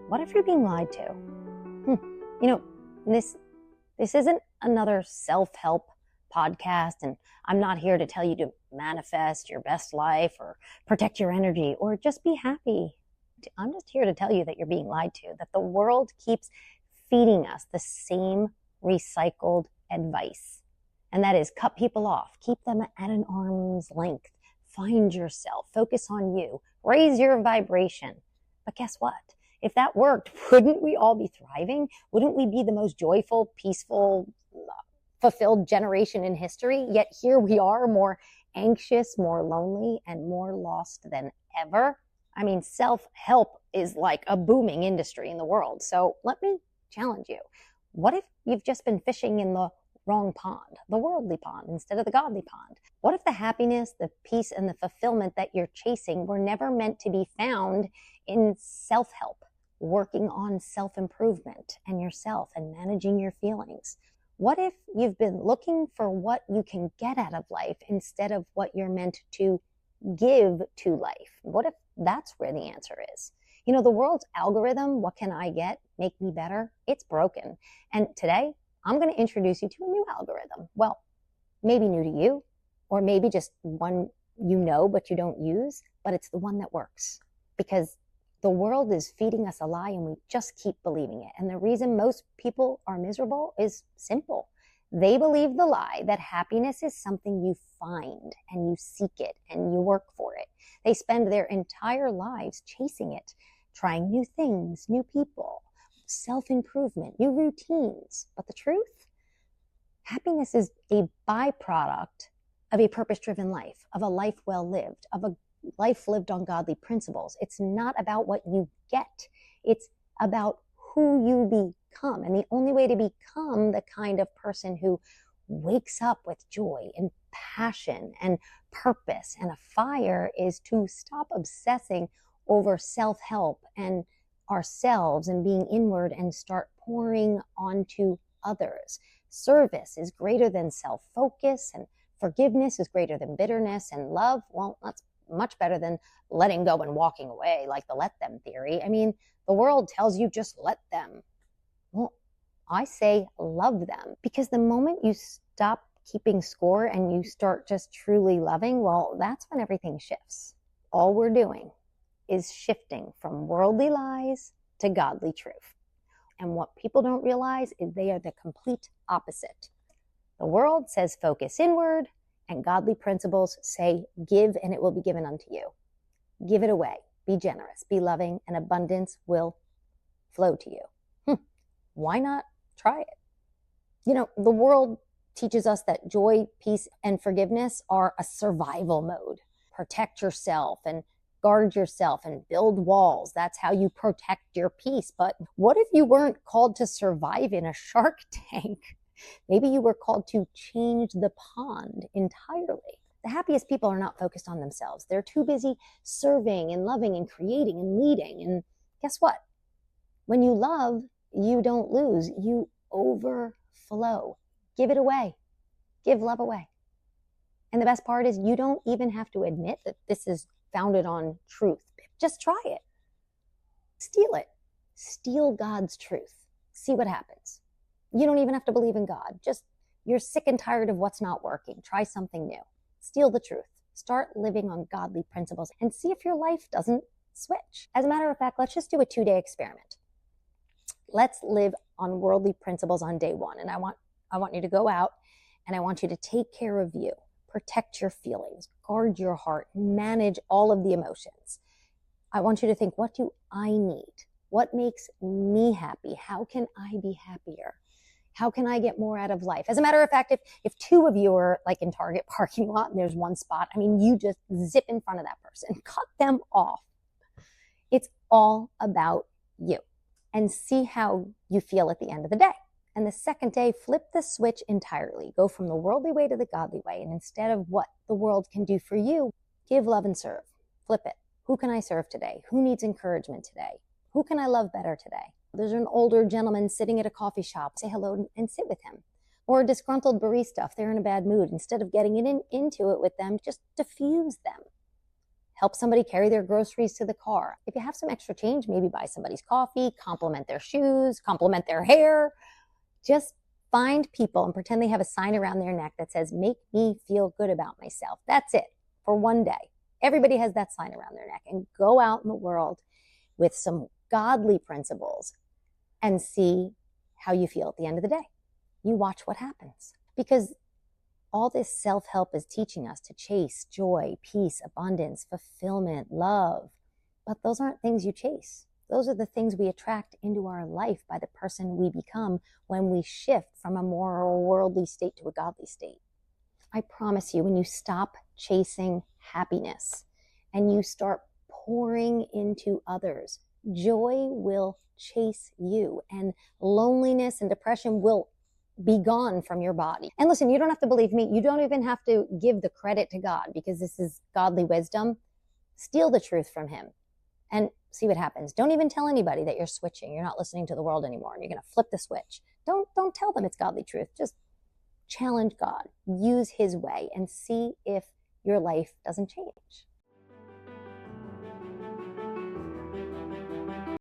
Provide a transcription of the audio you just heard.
What if you're being lied to? You know, this isn't another self-help podcast, and I'm not here to tell you to manifest your best life or protect your energy or just be happy. I'm just here to tell you that you're being lied to, that the world keeps feeding us the same recycled advice. And that is cut people off, keep them at an arm's length, find yourself, focus on you, raise your vibration. But guess what? If that worked, wouldn't we all be thriving? Wouldn't we be the most joyful, peaceful, fulfilled generation in history? Yet here we are, more anxious, more lonely, and more lost than ever. I mean, self-help is like a booming industry in the world. So let me challenge you. What if you've just been fishing in the wrong pond, the worldly pond, instead of the godly pond? What if the happiness, the peace, and the fulfillment that you're chasing were never meant to be found in self-help, working on self-improvement and yourself and managing your feelings? What if you've been looking for what you can get out of life instead of what you're meant to give to life? What if that's where the answer is? You know, the world's algorithm, what can I get, make me better? It's broken. And today, I'm going to introduce you to a new algorithm. Well, maybe new to you, or maybe just one you know but you don't use, but it's the one that works. Because the world is feeding us a lie and we just keep believing it. And the reason most people are miserable is simple. They believe the lie that happiness is something you find and you seek it and you work for it. They spend their entire lives chasing it, trying new things, new people, self-improvement, new routines. But the truth? Happiness is a byproduct of a purpose-driven life, of a life well lived, of a life lived on godly principles. It's not about what you get. It's about who you become. And the only way to become the kind of person who wakes up with joy and passion and purpose and a fire is to stop obsessing over self-help and ourselves and being inward and start pouring onto others. Service is greater than self-focus, and forgiveness is greater than bitterness, and love, well, that's much better than letting go and walking away, like the let them theory. I mean, the world tells you just let them. Well, I say love them, because the moment you stop keeping score and you start just truly loving, well, that's when everything shifts. All we're doing is shifting from worldly lies to godly truth. And what people don't realize is they are the complete opposite. The world says focus inward, and godly principles say give and it will be given unto you. Give it away, be generous, be loving, and abundance will flow to you. Why not try it? You know, the world teaches us that joy, peace, and forgiveness are a survival mode. Protect yourself and guard yourself and build walls. That's how you protect your peace. But what if you weren't called to survive in a shark tank? Maybe you were called to change the pond entirely. The happiest people are not focused on themselves. They're too busy serving and loving and creating and leading. And guess what? When you love, you don't lose. You overflow. Give it away. Give love away. And the best part is you don't even have to admit that this is founded on truth. Just try it. Steal it. Steal God's truth. See what happens. You don't even have to believe in God. Just, you're sick and tired of what's not working. Try something new. Steal the truth. Start living on godly principles and see if your life doesn't switch. As a matter of fact, let's just do a 2-day experiment. Let's live on worldly principles on day 1. And I want you to go out and I want you to take care of you. Protect your feelings, guard your heart, manage all of the emotions. I want you to think, what do I need? What makes me happy? How can I be happier? How can I get more out of life? As a matter of fact, if 2 of you are like in Target parking lot and there's one spot, I mean, you just zip in front of that person, cut them off. It's all about you, and see how you feel at the end of the day. And the second day, flip the switch entirely. Go from the worldly way to the godly way. And instead of what the world can do for you, give, love, and serve. Flip it. Who can I serve today? Who needs encouragement today? Who can I love better today? There's an older gentleman sitting at a coffee shop. Say hello and sit with him. Or a disgruntled barista, if they're in a bad mood, instead of getting into it with them, just diffuse them. help somebody carry their groceries to the car. If you have some extra change, maybe buy somebody's coffee, compliment their shoes, compliment their hair. Just find people and pretend they have a sign around their neck that says, make me feel good about myself. That's it for one day. Everybody has that sign around their neck, and go out in the world with some godly principles and see how you feel at the end of the day. You watch what happens, because all this self-help is teaching us to chase joy, peace, abundance, fulfillment, love. But those aren't things you chase. Those are the things we attract into our life by the person we become when we shift from a more worldly state to a godly state. I promise you, when you stop chasing happiness and you start pouring into others, joy will chase you, and loneliness and depression will be gone from your body. And listen, you don't have to believe me. You don't even have to give the credit to God, because this is godly wisdom. Steal the truth from him and see what happens. Don't even tell anybody that you're switching. You're not listening to the world anymore and you're going to flip the switch. Don't tell them it's godly truth. Just challenge God. Use his way and see if your life doesn't change.